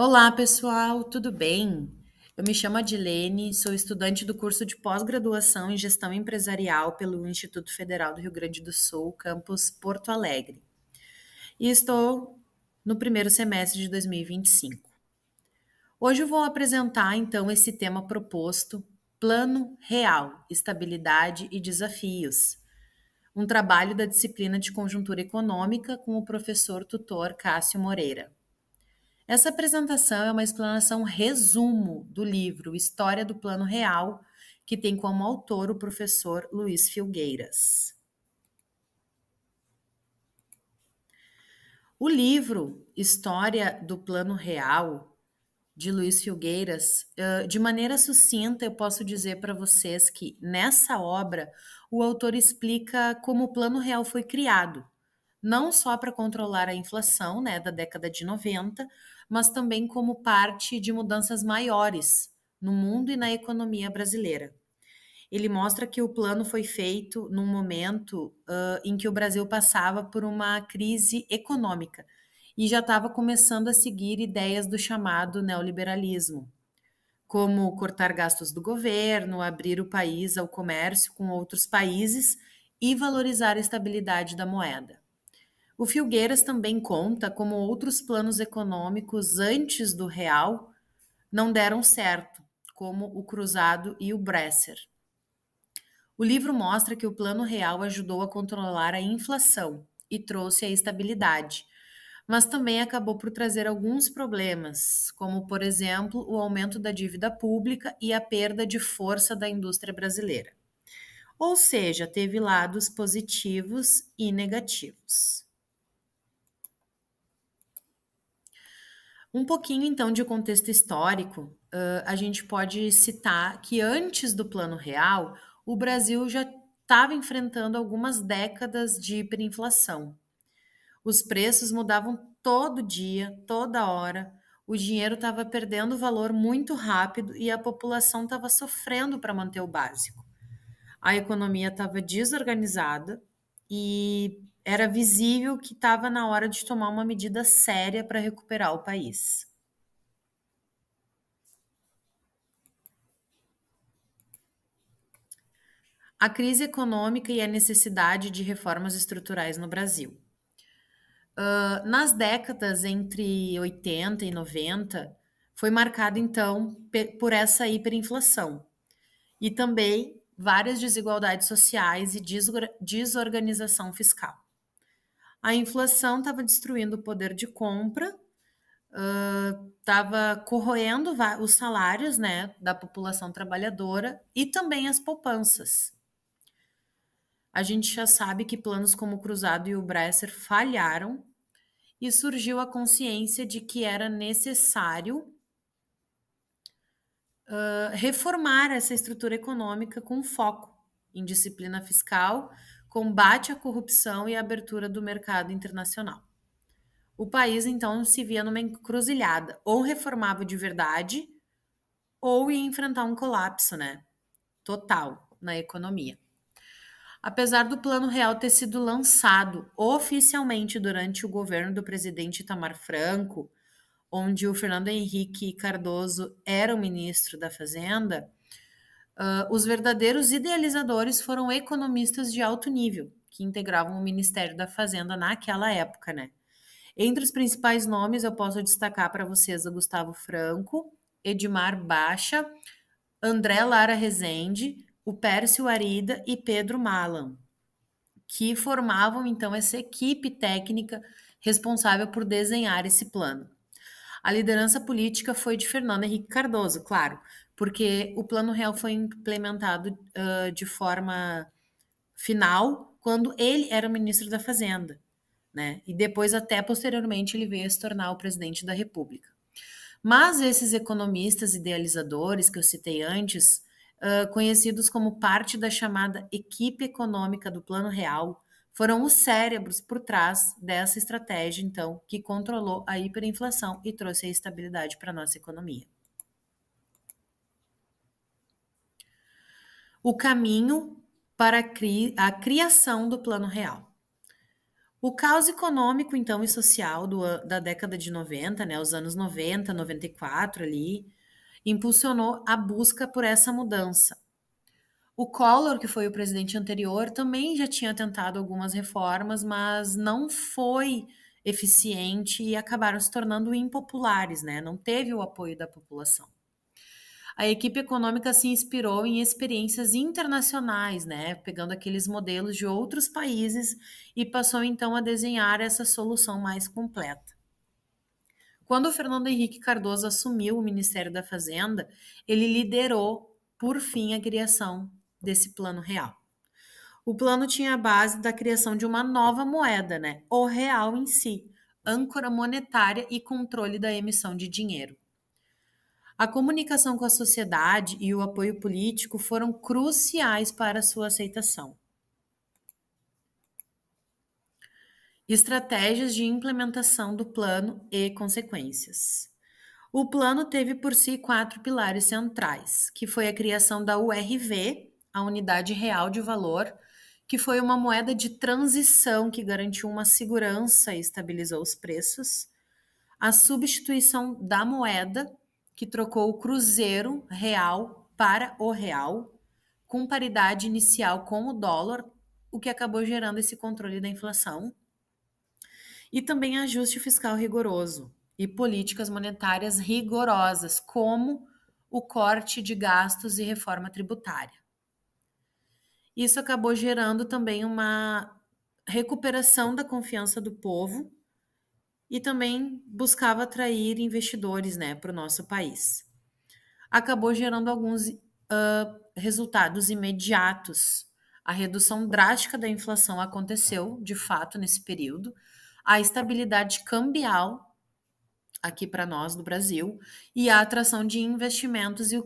Olá, pessoal, tudo bem? Eu me chamo Adilene, sou estudante do curso de pós-graduação em Gestão Empresarial pelo Instituto Federal do Rio Grande do Sul, campus Porto Alegre, e estou no primeiro semestre de 2025. Hoje eu vou apresentar então esse tema proposto, Plano Real, Estabilidade e Desafios, um trabalho da disciplina de Conjuntura Econômica com o professor tutor Cássio Moreira. Essa apresentação é uma explanação resumo do livro História do Plano Real, que tem como autor o professor Luiz Filgueiras. O livro História do Plano Real, de Luiz Filgueiras, de maneira sucinta, eu posso dizer para vocês que nessa obra o autor explica como o Plano Real foi criado, não só para controlar a inflação, né, da década de 90, mas também como parte de mudanças maiores no mundo e na economia brasileira. Ele mostra que o plano foi feito num momento em que o Brasil passava por uma crise econômica e já estava começando a seguir ideias do chamado neoliberalismo, como cortar gastos do governo, abrir o país ao comércio com outros países e valorizar a estabilidade da moeda. O Filgueiras também conta como outros planos econômicos antes do real não deram certo, como o Cruzado e o Bresser. O livro mostra que o Plano Real ajudou a controlar a inflação e trouxe a estabilidade, mas também acabou por trazer alguns problemas, como, por exemplo, o aumento da dívida pública e a perda de força da indústria brasileira. Ou seja, teve lados positivos e negativos. Um pouquinho então de contexto histórico, a gente pode citar que antes do Plano Real, o Brasil já estava enfrentando algumas décadas de hiperinflação. Os preços mudavam todo dia, toda hora, o dinheiro estava perdendo valor muito rápido e a população estava sofrendo para manter o básico. A economia estava desorganizada e era visível que estava na hora de tomar uma medida séria para recuperar o país. A crise econômica e a necessidade de reformas estruturais no Brasil. Nas décadas entre 80 e 90, foi marcada então por essa hiperinflação e também várias desigualdades sociais e desorganização fiscal. A inflação estava destruindo o poder de compra, estava corroendo os salários, né, da população trabalhadora e também as poupanças. A gente já sabe que planos como o Cruzado e o Bresser falharam e surgiu a consciência de que era necessário reformar essa estrutura econômica com foco em disciplina fiscal, combate à corrupção e abertura do mercado internacional. O país, então, se via numa encruzilhada, ou reformava de verdade, ou ia enfrentar um colapso, né, total na economia. Apesar do Plano Real ter sido lançado oficialmente durante o governo do presidente Itamar Franco, onde o Fernando Henrique Cardoso era o ministro da Fazenda, os verdadeiros idealizadores foram economistas de alto nível, que integravam o Ministério da Fazenda naquela época, né? Entre os principais nomes, eu posso destacar para vocês o Gustavo Franco, Edmar Baixa, André Lara Rezende, o Pércio Arida e Pedro Malan, que formavam então essa equipe técnica responsável por desenhar esse plano. A liderança política foi de Fernando Henrique Cardoso, claro, porque o Plano Real foi implementado de forma final quando ele era ministro da Fazenda, né? E depois, até posteriormente, ele veio a se tornar o presidente da República. Mas esses economistas idealizadores que eu citei antes, conhecidos como parte da chamada equipe econômica do Plano Real, foram os cérebros por trás dessa estratégia, então, que controlou a hiperinflação e trouxe a estabilidade para a nossa economia. O caminho para a criação do Plano Real. O caos econômico, então, e social da década de 90, né, os anos 90, 94 ali, impulsionou a busca por essa mudança. O Collor, que foi o presidente anterior, também já tinha tentado algumas reformas, mas não foi eficiente e acabaram se tornando impopulares, né? Não teve o apoio da população. A equipe econômica se inspirou em experiências internacionais, né? Pegando aqueles modelos de outros países e passou então a desenhar essa solução mais completa. Quando o Fernando Henrique Cardoso assumiu o Ministério da Fazenda, ele liderou, por fim, a criação desse plano real. O plano tinha a base da criação de uma nova moeda, né? O real em si, âncora monetária e controle da emissão de dinheiro. A comunicação com a sociedade e o apoio político foram cruciais para a sua aceitação. Estratégias de implementação do plano e consequências. O plano teve por si 4 pilares centrais, que foi a criação da URV, a Unidade Real de Valor, que foi uma moeda de transição que garantiu uma segurança e estabilizou os preços, a substituição da moeda, que trocou o cruzeiro real para o real, com paridade inicial com o dólar, o que acabou gerando esse controle da inflação, e também ajuste fiscal rigoroso e políticas monetárias rigorosas, como o corte de gastos e reforma tributária. Isso acabou gerando também uma recuperação da confiança do povo e também buscava atrair investidores, né, para o nosso país. Acabou gerando alguns resultados imediatos. A redução drástica da inflação aconteceu, de fato, nesse período. A estabilidade cambial aqui para nós do Brasil e a atração de investimentos e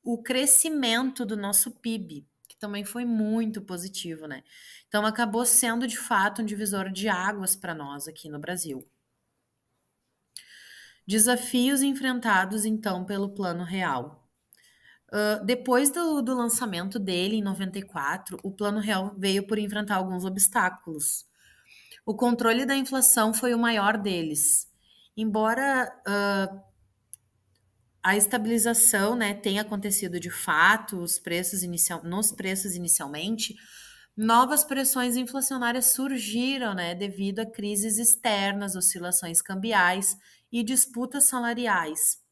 o crescimento do nosso PIB, que também foi muito positivo, né? Então acabou sendo de fato um divisor de águas para nós aqui no Brasil. Desafios enfrentados então pelo Plano Real. Depois do lançamento dele em 94, o Plano Real veio por enfrentar alguns obstáculos. O controle da inflação foi o maior deles. Embora a estabilização, né, tenha acontecido de fato nos preços inicialmente, novas pressões inflacionárias surgiram, né, devido a crises externas, oscilações cambiais e disputas salariais,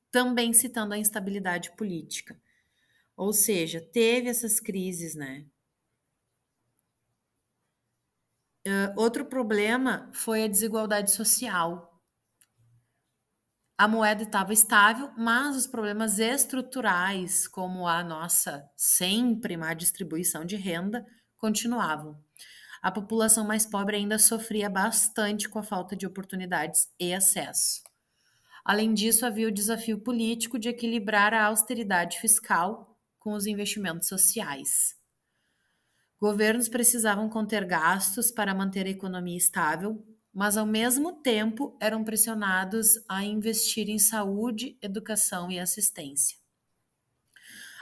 também citando a instabilidade política. Ou seja, teve essas crises, né? Outro problema foi a desigualdade social. A moeda estava estável, mas os problemas estruturais, como a nossa sempre má distribuição de renda, continuavam. A população mais pobre ainda sofria bastante com a falta de oportunidades e acesso. Além disso, havia o desafio político de equilibrar a austeridade fiscal com os investimentos sociais. Governos precisavam conter gastos para manter a economia estável, mas ao mesmo tempo eram pressionados a investir em saúde, educação e assistência.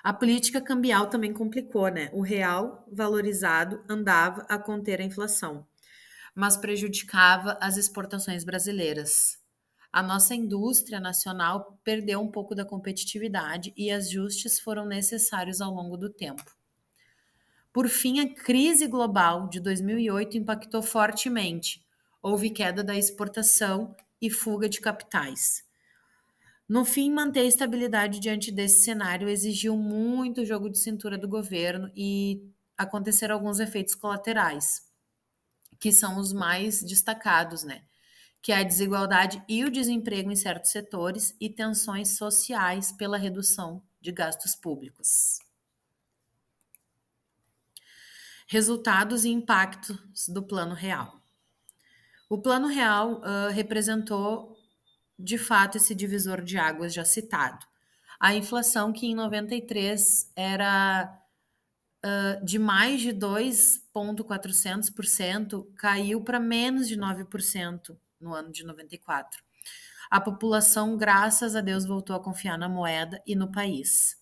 A política cambial também complicou, né? O real valorizado andava a conter a inflação, mas prejudicava as exportações brasileiras. A nossa indústria nacional perdeu um pouco da competitividade e ajustes foram necessários ao longo do tempo. Por fim, a crise global de 2008 impactou fortemente. Houve queda da exportação e fuga de capitais. No fim, manter a estabilidade diante desse cenário exigiu muito jogo de cintura do governo e aconteceram alguns efeitos colaterais, que são os mais destacados, né? Que é a desigualdade e o desemprego em certos setores e tensões sociais pela redução de gastos públicos. Resultados e impactos do Plano Real. O Plano Real representou, de fato, esse divisor de águas já citado. A inflação, que em 93 era de mais de 2,400%, caiu para menos de 9% no ano de 94. A população, graças a Deus, voltou a confiar na moeda e no país.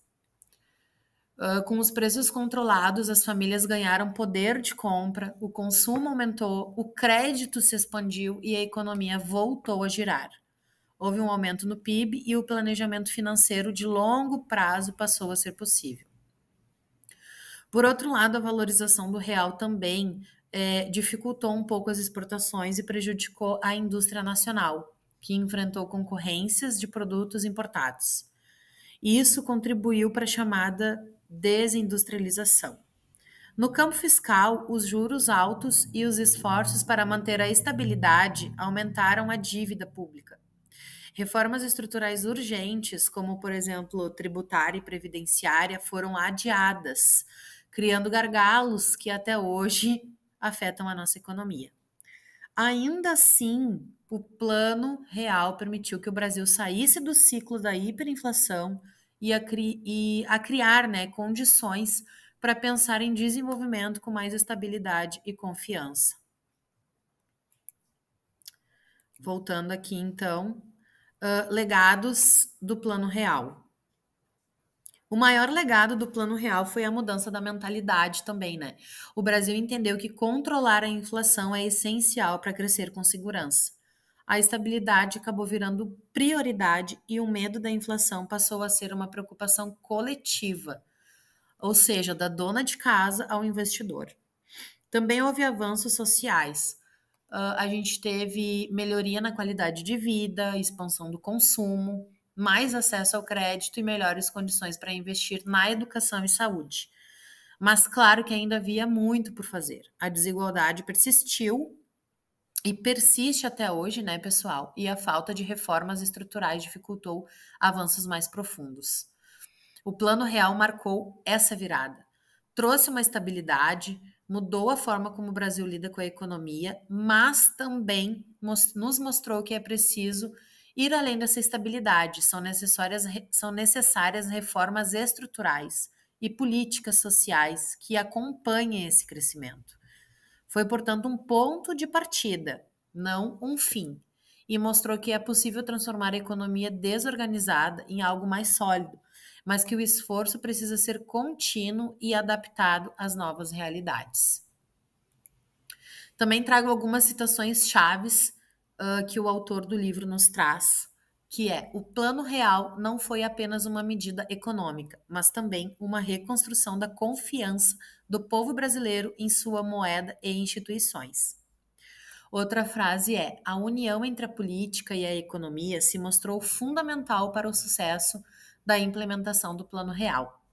Com os preços controlados, as famílias ganharam poder de compra, o consumo aumentou, o crédito se expandiu e a economia voltou a girar. Houve um aumento no PIB e o planejamento financeiro de longo prazo passou a ser possível. Por outro lado, a valorização do real também dificultou um pouco as exportações e prejudicou a indústria nacional, que enfrentou concorrências de produtos importados. Isso contribuiu para a chamada desindustrialização. No campo fiscal, os juros altos e os esforços para manter a estabilidade aumentaram a dívida pública. Reformas estruturais urgentes, como, por exemplo, tributária e previdenciária, foram adiadas, criando gargalos que até hoje afetam a nossa economia. Ainda assim, o Plano Real permitiu que o Brasil saísse do ciclo da hiperinflação e a criar, né, condições para pensar em desenvolvimento com mais estabilidade e confiança. Voltando aqui, então, legados do Plano Real. O maior legado do Plano Real foi a mudança da mentalidade também, né? O Brasil entendeu que controlar a inflação é essencial para crescer com segurança. A estabilidade acabou virando prioridade e o medo da inflação passou a ser uma preocupação coletiva, ou seja, da dona de casa ao investidor. Também houve avanços sociais. A gente teve melhoria na qualidade de vida, expansão do consumo, mais acesso ao crédito e melhores condições para investir na educação e saúde. Mas claro que ainda havia muito por fazer. A desigualdade persistiu e persiste até hoje, né, pessoal? E a falta de reformas estruturais dificultou avanços mais profundos. O Plano Real marcou essa virada. Trouxe uma estabilidade, mudou a forma como o Brasil lida com a economia, mas também nos mostrou que é preciso ir além dessa estabilidade. São necessárias reformas estruturais e políticas sociais que acompanhem esse crescimento. Foi, portanto, um ponto de partida, não um fim, e mostrou que é possível transformar a economia desorganizada em algo mais sólido, mas que o esforço precisa ser contínuo e adaptado às novas realidades. Também trago algumas citações chaves que o autor do livro nos traz, que é: o Plano Real não foi apenas uma medida econômica, mas também uma reconstrução da confiança do povo brasileiro em sua moeda e instituições. Outra frase é: a união entre a política e a economia se mostrou fundamental para o sucesso da implementação do Plano Real.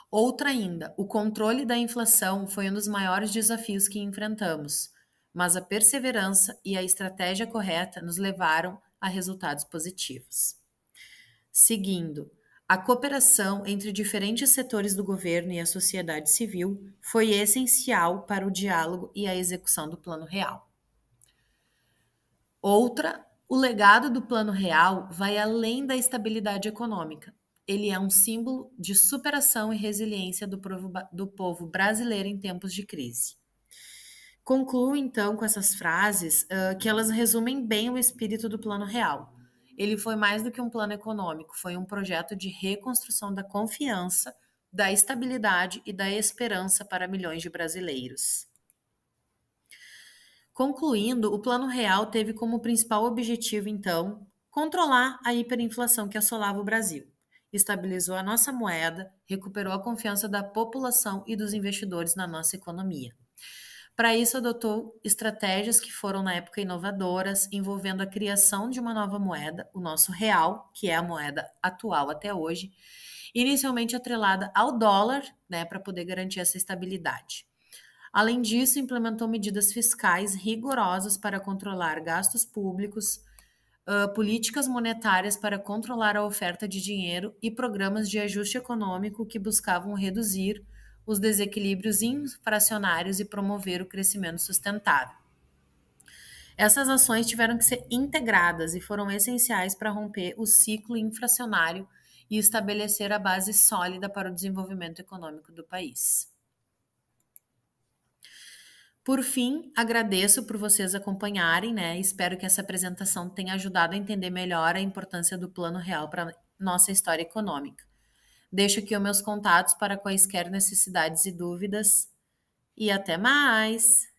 Outra ainda: o controle da inflação foi um dos maiores desafios que enfrentamos, mas a perseverança e a estratégia correta nos levaram a resultados positivos. Seguindo, a cooperação entre diferentes setores do governo e a sociedade civil foi essencial para o diálogo e a execução do Plano Real. Outra, o legado do Plano Real vai além da estabilidade econômica. Ele é um símbolo de superação e resiliência do povo brasileiro em tempos de crise. Concluo, então, com essas frases que elas resumem bem o espírito do Plano Real. Ele foi mais do que um plano econômico, foi um projeto de reconstrução da confiança, da estabilidade e da esperança para milhões de brasileiros. Concluindo, o Plano Real teve como principal objetivo, então, controlar a hiperinflação que assolava o Brasil. Estabilizou a nossa moeda, recuperou a confiança da população e dos investidores na nossa economia. Para isso, adotou estratégias que foram, na época, inovadoras, envolvendo a criação de uma nova moeda, o nosso real, que é a moeda atual até hoje, inicialmente atrelada ao dólar, né, para poder garantir essa estabilidade. Além disso, implementou medidas fiscais rigorosas para controlar gastos públicos, políticas monetárias para controlar a oferta de dinheiro e programas de ajuste econômico que buscavam reduzir os desequilíbrios inflacionários e promover o crescimento sustentável. Essas ações tiveram que ser integradas e foram essenciais para romper o ciclo inflacionário e estabelecer a base sólida para o desenvolvimento econômico do país. Por fim, agradeço por vocês acompanharem, né? Espero que essa apresentação tenha ajudado a entender melhor a importância do Plano Real para nossa história econômica. Deixo aqui os meus contatos para quaisquer necessidades e dúvidas. E até mais!